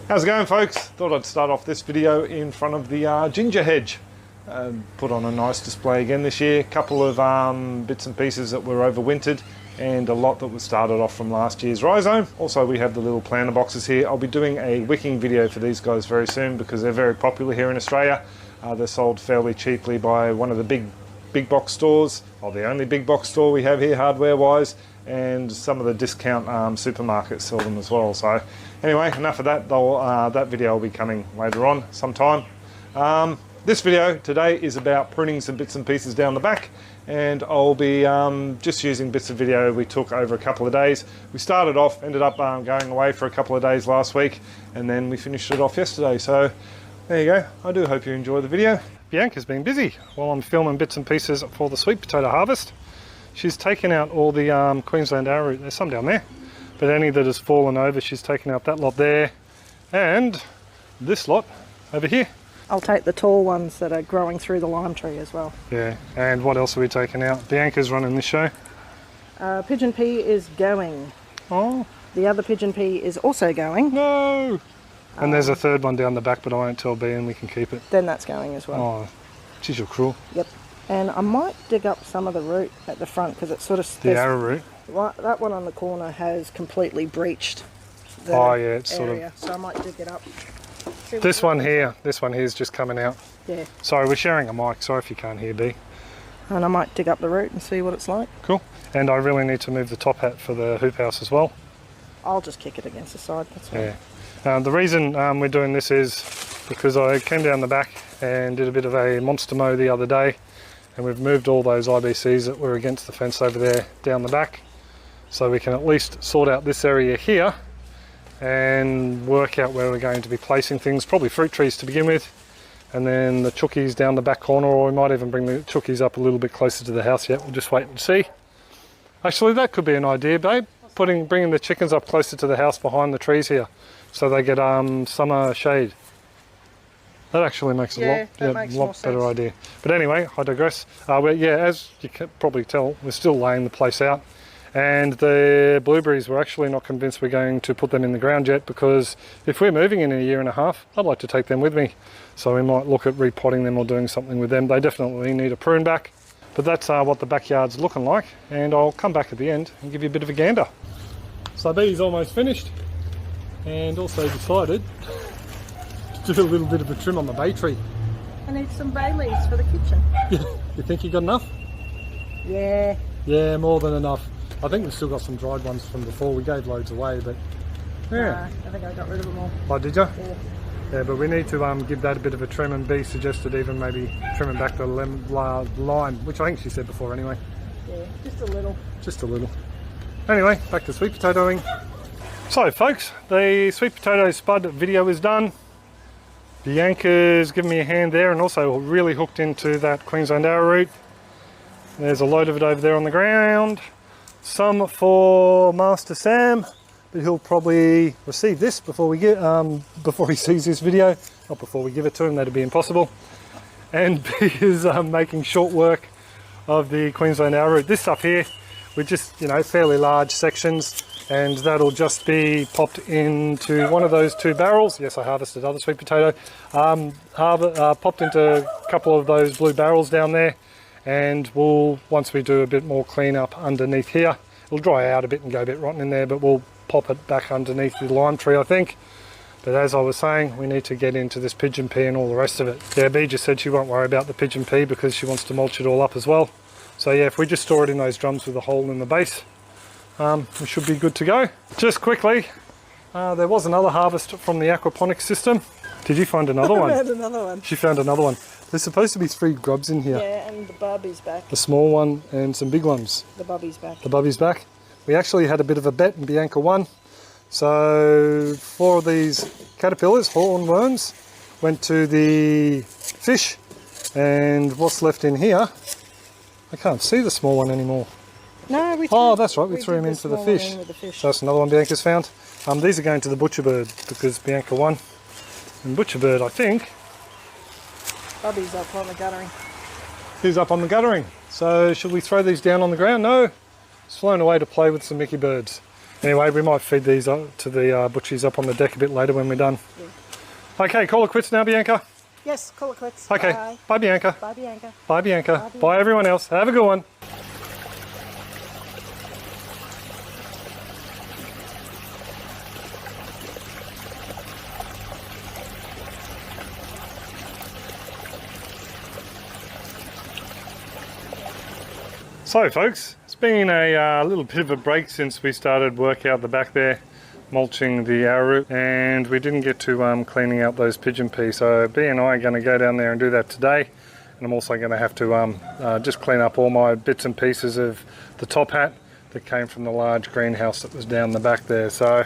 How's it going, folks? Thought I'd start off this video in front of the ginger hedge. Put on a nice display again this year. A couple of bits and pieces that were overwintered and a lot that was started off from last year's rhizome. Also, we have the little planter boxes here. I'll be doing a wicking video for these guys very soon because they're very popular here in Australia. They're sold fairly cheaply by one of the big box stores, or the only big box store we have here hardware wise, and some of the discount supermarkets sell them as well. So anyway, enough of that. That video will be coming later on sometime. This video today is about pruning some bits and pieces down the back, and I'll be just using bits of video we took over a couple of days. We started off, ended up going away for a couple of days last week, and then we finished it off yesterday. So there you go. I do hope you enjoy the video. Bianca's been busy while I'm filming bits and pieces for the sweet potato harvest. She's taken out all the Queensland arrowroot. There's some down there, but any that has fallen over, she's taken out that lot there, and this lot over here. I'll take the tall ones that are growing through the lime tree as well. Yeah, and what else are we taking out? Bianca's running this show. Pigeon pea is going. Oh. The other pigeon pea is also going. No! And there's a third one down the back, but I won't tell B and we can keep it. Then that's going as well. Oh, geez, you're cruel. Yep. And I might dig up some of the root at the front because it's sort of... The arrowroot? That one on the corner has completely breached the it's area, sort of... so I might dig it up. This one here is just coming out. Yeah. Sorry, we're sharing a mic. Sorry if you can't hear B. And I might dig up the root and see what it's like. Cool. And I really need to move the top hat for the hoop house as well. I'll just kick it against the side, that's fine. Yeah. The reason we're doing this is because I came down the back and did a bit of a monster mow the other day, and we've moved all those IBCs that were against the fence over there down the back, so we can at least sort out this area here and work out where we're going to be placing things, probably fruit trees to begin with, and then the chookies down the back corner, or we might even bring the chookies up a little bit closer to the house yet. We'll just wait and see. Actually, that could be an idea, babe, bringing the chickens up closer to the house behind the trees here, so they get summer shade. That actually makes a lot better idea. But anyway, I digress. As you can probably tell, we're still laying the place out. And the blueberries, we're actually not convinced we're going to put them in the ground yet, because if we're moving in a year and a half, I'd like to take them with me. So we might look at repotting them or doing something with them. They definitely need a prune back. But that's what the backyard's looking like. And I'll come back at the end and give you a bit of a gander. So B's almost finished. And also decided to do a little bit of a trim on the bay tree. I need some bay leaves for the kitchen. You think you got enough? Yeah. Yeah, more than enough. I think we've still got some dried ones from before. We gave loads away, but yeah. I think I got rid of them all. Oh, did you? Yeah. Yeah, but we need to give that a bit of a trim, and B suggested even maybe trimming back the lime, which I think she said before anyway. Yeah, just a little. Just a little. Anyway, back to sweet potatoing. So folks, the sweet potato spud video is done. Bianca's given me a hand there, and also really hooked into that Queensland arrowroot. There's a load of it over there on the ground. Some for Master Sam, but he'll probably receive this before he sees this video. Not before we give it to him, that'd be impossible. And B is making short work of the Queensland arrowroot. This stuff here, we're just, fairly large sections, and that'll just be popped into one of those 2 barrels. Yes, I harvested other sweet potato. Popped into a couple of those blue barrels down there, and once we do a bit more cleanup underneath here, it'll dry out a bit and go a bit rotten in there, but we'll pop it back underneath the lime tree, I think. But as I was saying, we need to get into this pigeon pea and all the rest of it. Yeah, B just said she won't worry about the pigeon pea because she wants to mulch it all up as well. So yeah, if we just store it in those drums with a hole in the base, we should be good to go. Just quickly, there was another harvest from the aquaponics system. Did you find another one? I found another one. She found another one. There's supposed to be 3 grubs in here. Yeah, and the bubby's back. The small one and some big ones. The bubby's back. The bubby's back. We actually had a bit of a bet and Bianca won. So 4 of these caterpillars, hornworms, went to the fish, and what's left in here, I can't see the small one anymore. No, that's right, we threw him in for the fish. So that's another one Bianca's found. These are going to the butcher bird because Bianca won. And butcher bird, I think, Bubby's up on the guttering. He's up on the guttering. So should we throw these down on the ground? No. It's flown away to play with some Mickey birds. Anyway, we might feed these up to the butchies up on the deck a bit later when we're done. Yeah. Okay, call it quits now, Bianca. Yes, call it quits. Okay, Bye. bye Bianca. Bye, Bianca. Bye Bianca. Bye, Bianca. Bye everyone else. Have a good one. So folks, it's been a little bit of a break since we started work out the back there, mulching the arrowroot, and we didn't get to cleaning out those pigeon peas. So B and I are going to go down there and do that today, and I'm also going to have to just clean up all my bits and pieces of the top hat that came from the large greenhouse that was down the back there. So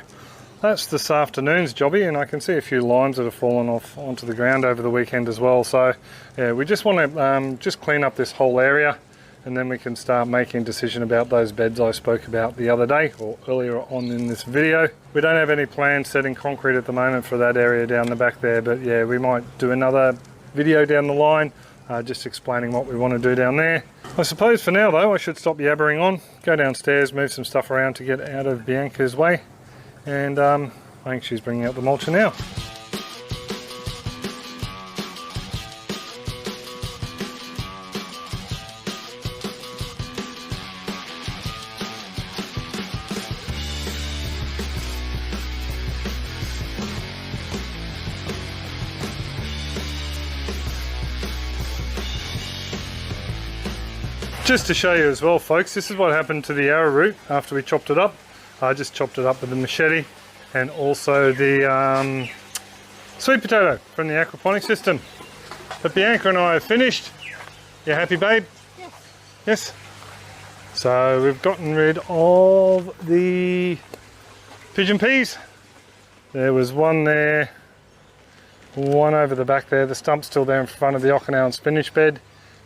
that's this afternoon's jobby, and I can see a few limes that have fallen off onto the ground over the weekend as well. So yeah, we just want to just clean up this whole area, and then we can start making a decision about those beds I spoke about the other day or earlier on in this video. We don't have any plans setting concrete at the moment for that area down the back there, but yeah, we might do another video down the line just explaining what we want to do down there. I suppose for now though I should stop yabbering on, go downstairs, move some stuff around to get out of Bianca's way, and I think she's bringing out the mulcher now. Just to show you as well folks, this is what happened to the arrowroot after we chopped it up. I just chopped it up with the machete, and also the sweet potato from the aquaponic system. But Bianca and I have finished. You happy, babe? Yes. Yes? So we've gotten rid of the pigeon peas. There was one there, one over the back there. The stump's still there in front of the Okinawan spinach bed.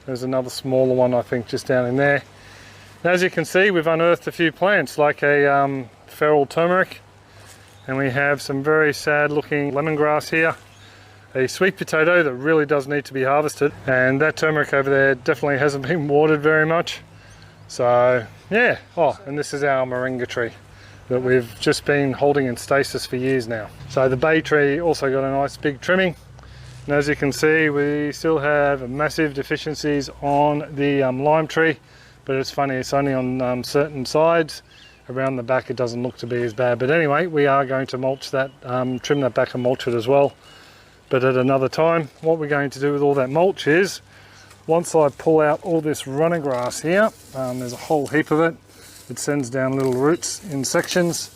There's another smaller one, I think, just down in there. And as you can see, we've unearthed a few plants, like a feral turmeric, and we have some very sad looking lemongrass here, a sweet potato that really does need to be harvested, and that turmeric over there definitely hasn't been watered very much. So yeah, oh, and this is our moringa tree that we've just been holding in stasis for years now. So the bay tree also got a nice big trimming. And as you can see, we still have massive deficiencies on the lime tree, but it's funny, it's only on certain sides. Around the back it doesn't look to be as bad, but anyway, we are going to mulch that, trim that back and mulch it as well, but at another time. What we're going to do with all that mulch is, once I pull out all this runner grass here, there's a whole heap of it, it sends down little roots in sections.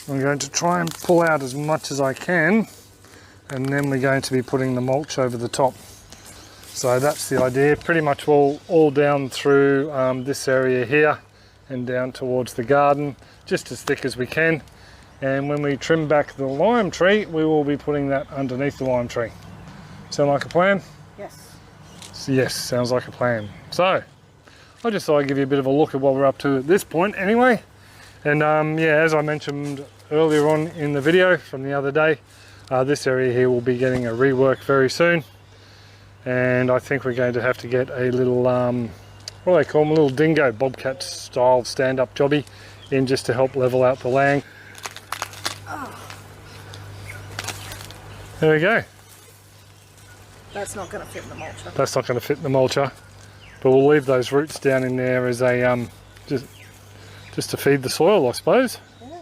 I'm going to try and pull out as much as I can, and then we're going to be putting the mulch over the top. So that's the idea, pretty much all down through this area here and down towards the garden, just as thick as we can. And when we trim back the lime tree, we will be putting that underneath the lime tree. Sound like a plan? Yes. Yes, sounds like a plan. So I just thought I'd give you a bit of a look at what we're up to at this point anyway. And yeah, as I mentioned earlier on in the video from the other day, this area here will be getting a rework very soon, and I think we're going to have to get a little what do they call them, a little dingo bobcat style stand-up jobby in just to help level out the land. Oh. There we go. That's not going to fit in the mulcher. That's not going to fit in the mulcher, but we'll leave those roots down in there as a just to feed the soil, I suppose. Yeah.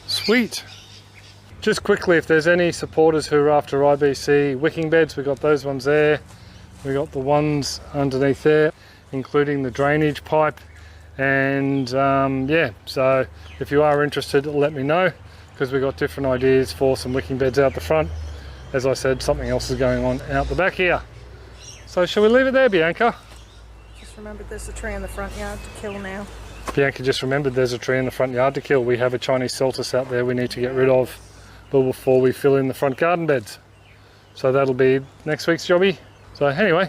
Sweet. Just quickly, if there's any supporters who are after IBC wicking beds, we've got those ones there. We've got the ones underneath there, including the drainage pipe. And yeah, so if you are interested, let me know, because we've got different ideas for some wicking beds out the front. As I said, something else is going on out the back here. So shall we leave it there, Bianca? Just remembered there's a tree in the front yard to kill now. Bianca just remembered there's a tree in the front yard to kill. We have a Chinese celtis out there we need to get rid of before we fill in the front garden beds. So that'll be next week's jobby. So anyway,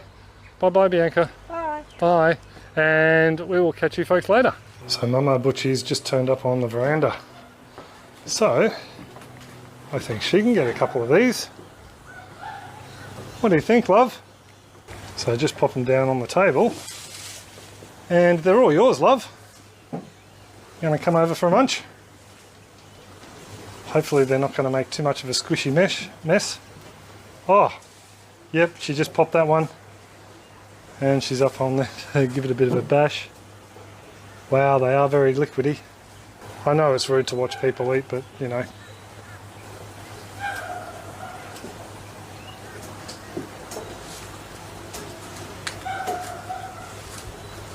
bye bye Bianca. Bye. Bye. And we will catch you folks later. So Mama Butchie's just turned up on the veranda. So I think she can get a couple of these. What do you think, love? So just pop them down on the table. And they're all yours, love. You gonna come over for lunch? Hopefully they're not going to make too much of a squishy mess. Oh, yep, she just popped that one. And she's up on there. Give it a bit of a bash. Wow, they are very liquidy. I know it's rude to watch people eat, but you know.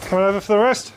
Coming over for the rest?